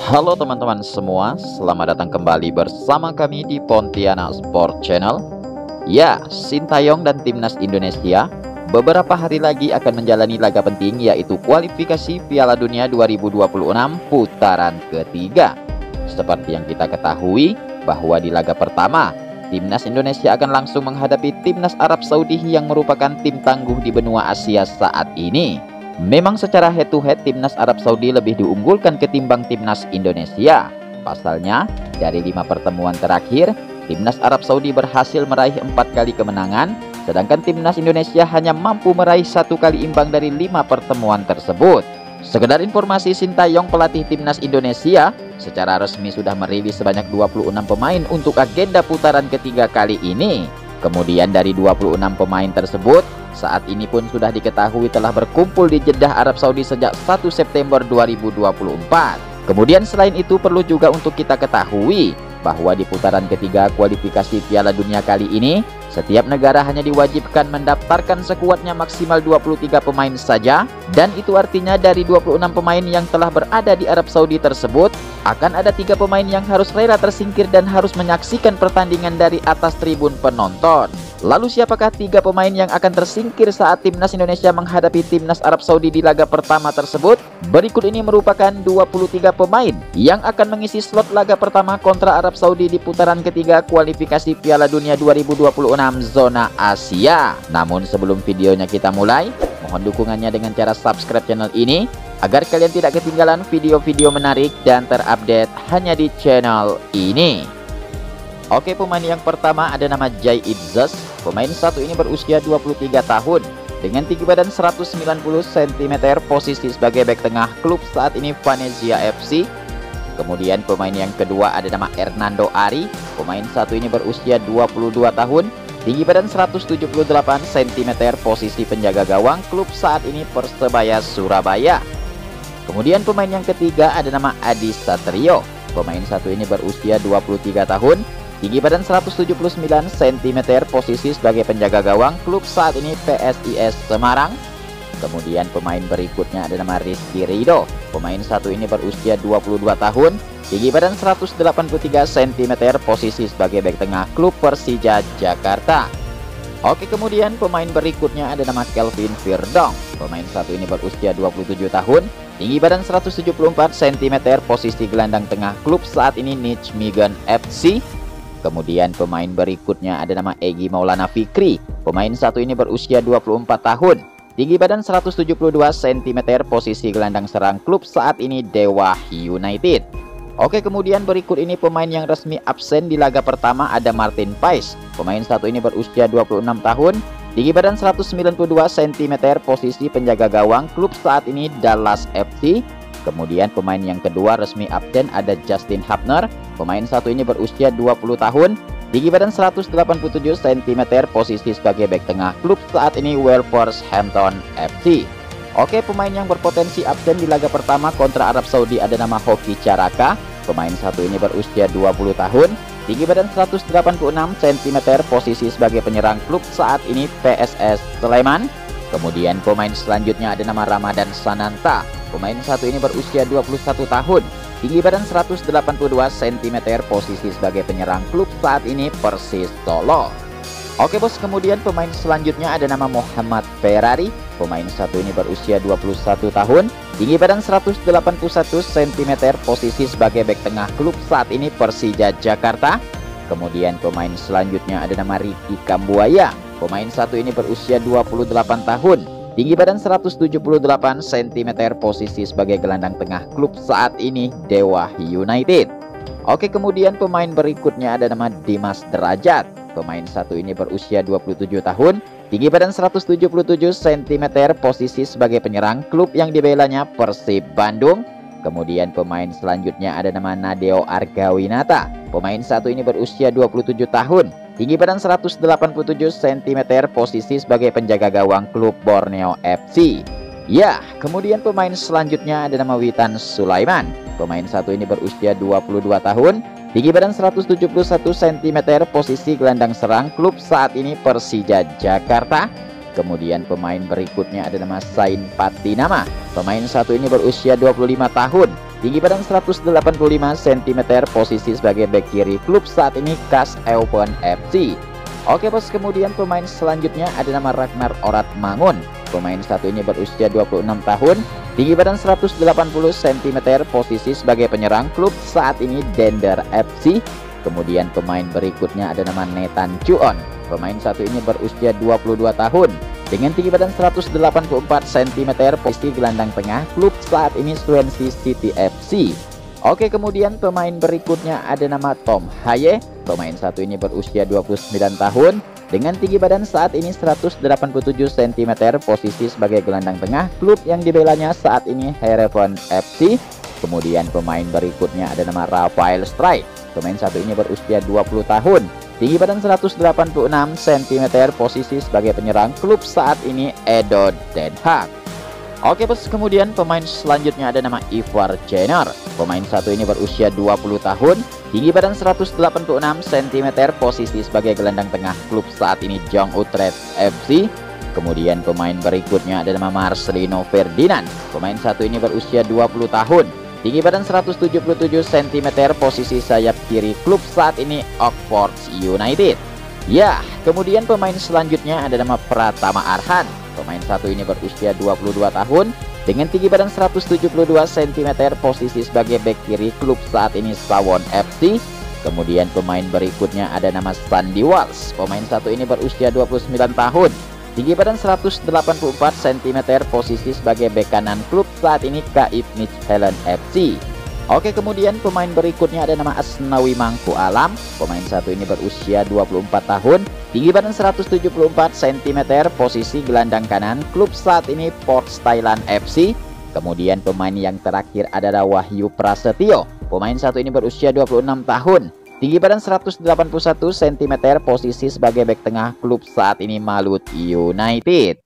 Halo teman-teman semua, selamat datang kembali bersama kami di Pontianak Sport Channel. Ya, Sintayong dan Timnas Indonesia beberapa hari lagi akan menjalani laga penting, yaitu kualifikasi Piala Dunia 2026 putaran ketiga. Seperti yang kita ketahui bahwa di laga pertama, Timnas Indonesia akan langsung menghadapi Timnas Arab Saudi yang merupakan tim tangguh di benua Asia saat ini. Memang secara head to head Timnas Arab Saudi lebih diunggulkan ketimbang Timnas Indonesia. Pasalnya, dari 5 pertemuan terakhir, Timnas Arab Saudi berhasil meraih 4 kali kemenangan, sedangkan Timnas Indonesia hanya mampu meraih 1 kali imbang dari 5 pertemuan tersebut. Sekedar informasi, Sintayong pelatih Timnas Indonesia secara resmi sudah merilis sebanyak 26 pemain untuk agenda putaran ketiga kali ini. Kemudian dari 26 pemain tersebut, saat ini pun sudah diketahui telah berkumpul di Jeddah Arab Saudi sejak 1 September 2024. Kemudian selain itu perlu juga untuk kita ketahui bahwa di putaran ketiga kualifikasi Piala Dunia kali ini, setiap negara hanya diwajibkan mendaftarkan sekuatnya maksimal 23 pemain saja, dan itu artinya dari 26 pemain yang telah berada di Arab Saudi tersebut, akan ada 3 pemain yang harus rela tersingkir dan harus menyaksikan pertandingan dari atas tribun penonton. Lalu siapakah 3 pemain yang akan tersingkir saat Timnas Indonesia menghadapi Timnas Arab Saudi di laga pertama tersebut? Berikut ini merupakan 23 pemain yang akan mengisi slot laga pertama kontra Arab Saudi di putaran ketiga kualifikasi Piala Dunia 2026 zona Asia. Namun sebelum videonya kita mulai, mohon dukungannya dengan cara subscribe channel ini agar kalian tidak ketinggalan video-video menarik dan terupdate hanya di channel ini. Oke, pemain yang pertama ada nama Jai Idzas. Pemain satu ini berusia 23 tahun dengan tinggi badan 190 cm, posisi sebagai bek tengah, klub saat ini Venezia FC. Kemudian pemain yang kedua ada nama Hernando Ari. Pemain satu ini berusia 22 tahun, tinggi badan 178 cm, posisi penjaga gawang, klub saat ini Persebaya Surabaya. Kemudian pemain yang ketiga ada nama Adi Satrio. Pemain satu ini berusia 23 tahun, tinggi badan 179 cm, posisi sebagai penjaga gawang, klub saat ini PSIS Semarang. Kemudian pemain berikutnya ada nama Rizky Ridho. Pemain satu ini berusia 22 tahun, tinggi badan 183 cm, posisi sebagai bek tengah, klub Persija Jakarta. Oke, kemudian pemain berikutnya ada nama Kelvin Virdong. Pemain satu ini berusia 27 tahun, tinggi badan 174 cm, posisi gelandang tengah, klub saat ini Nijmegen FC. Kemudian pemain berikutnya ada nama Egy Maulana Fikri. Pemain satu ini berusia 24 tahun, tinggi badan 172 cm, posisi gelandang serang, klub saat ini Dewa United. Oke, kemudian berikut ini pemain yang resmi absen di laga pertama ada Martin Paes. Pemain satu ini berusia 26 tahun, tinggi badan 192 cm, posisi penjaga gawang, klub saat ini Dallas FC. Kemudian pemain yang kedua resmi absen ada Justin Hapner. Pemain satu ini berusia 20 tahun, tinggi badan 187 cm, posisi sebagai bek tengah, klub saat ini Wolverhampton FC. Oke, pemain yang berpotensi absen di laga pertama kontra Arab Saudi ada nama Hoki Caraka. Pemain satu ini berusia 20 tahun, tinggi badan 186 cm, posisi sebagai penyerang, klub saat ini PSS Sleman. Kemudian pemain selanjutnya ada nama Ramadan Sananta. Pemain satu ini berusia 21 tahun, tinggi badan 182 cm, posisi sebagai penyerang, klub saat ini Persis Solo. Oke bos, kemudian pemain selanjutnya ada nama Muhammad Ferrari. Pemain satu ini berusia 21 tahun, tinggi badan 181 cm, posisi sebagai bek tengah, klub saat ini Persija Jakarta. Kemudian pemain selanjutnya ada nama Ricky Kambuaya. Pemain satu ini berusia 28 tahun, tinggi badan 178 cm, posisi sebagai gelandang tengah, klub saat ini Dewa United. Oke, kemudian pemain berikutnya ada nama Dimas Derajat. Pemain satu ini berusia 27 tahun, tinggi badan 177 cm, posisi sebagai penyerang, klub yang dibelanya Persib Bandung. Kemudian pemain selanjutnya ada nama Nadeo Argawinata. Pemain satu ini berusia 27 tahun, tinggi badan 187 cm, posisi sebagai penjaga gawang, klub Borneo FC. Ya, kemudian pemain selanjutnya ada nama Witan Sulaiman. Pemain satu ini berusia 22 tahun, tinggi badan 171 cm, posisi gelandang serang, klub saat ini Persija Jakarta. Kemudian pemain berikutnya ada nama Sain Patinama. Pemain satu ini berusia 25 tahun, tinggi badan 185 cm, posisi sebagai bek kiri, klub saat ini KAS Eupen FC. Oke bos, kemudian pemain selanjutnya ada nama Ragnar Orat Mangun. Pemain satu ini berusia 26 tahun, tinggi badan 180 cm, posisi sebagai penyerang, klub saat ini Dender FC. Kemudian pemain berikutnya ada nama Nathan Chuon. Pemain satu ini berusia 22 tahun dengan tinggi badan 184 cm, posisi gelandang tengah, klub saat ini Swansea City FC. Oke, kemudian pemain berikutnya ada nama Tom Haye. Pemain satu ini berusia 29 tahun dengan tinggi badan saat ini 187 cm, posisi sebagai gelandang tengah, klub yang dibelanya saat ini Heerenveen FC. Kemudian pemain berikutnya ada nama Rafael Strijk. Pemain satu ini berusia 20 tahun, tinggi badan 186 cm, posisi sebagai penyerang, klub saat ini Edo Den Haag. Oke bos, kemudian pemain selanjutnya ada nama Ivar Jenner. Pemain satu ini berusia 20 tahun, tinggi badan 186 cm, posisi sebagai gelandang tengah, klub saat ini Jong Utrecht FC. Kemudian pemain berikutnya ada nama Marcelino Ferdinand. Pemain satu ini berusia 20 tahun, tinggi badan 177 cm, posisi sayap kiri, klub saat ini Oxford United. Ya, kemudian pemain selanjutnya ada nama Pratama Arhan. Pemain satu ini berusia 22 tahun dengan tinggi badan 172 cm, posisi sebagai bek kiri, klub saat ini Suwon FC. Kemudian pemain berikutnya ada nama Sandy Walsh. Pemain satu ini berusia 29 tahun, tinggi badan 184 cm, posisi sebagai bek kanan, klub saat ini KIF Midtjylland FC. Oke, kemudian pemain berikutnya ada nama Asnawi Mangku Alam. Pemain satu ini berusia 24 tahun, tinggi badan 174 cm, posisi gelandang kanan, klub saat ini Port Thailand FC. Kemudian pemain yang terakhir adalah Wahyu Prasetyo. Pemain satu ini berusia 26 tahun, tinggi badan 181 cm, posisi sebagai bek tengah, klub saat ini Malut United.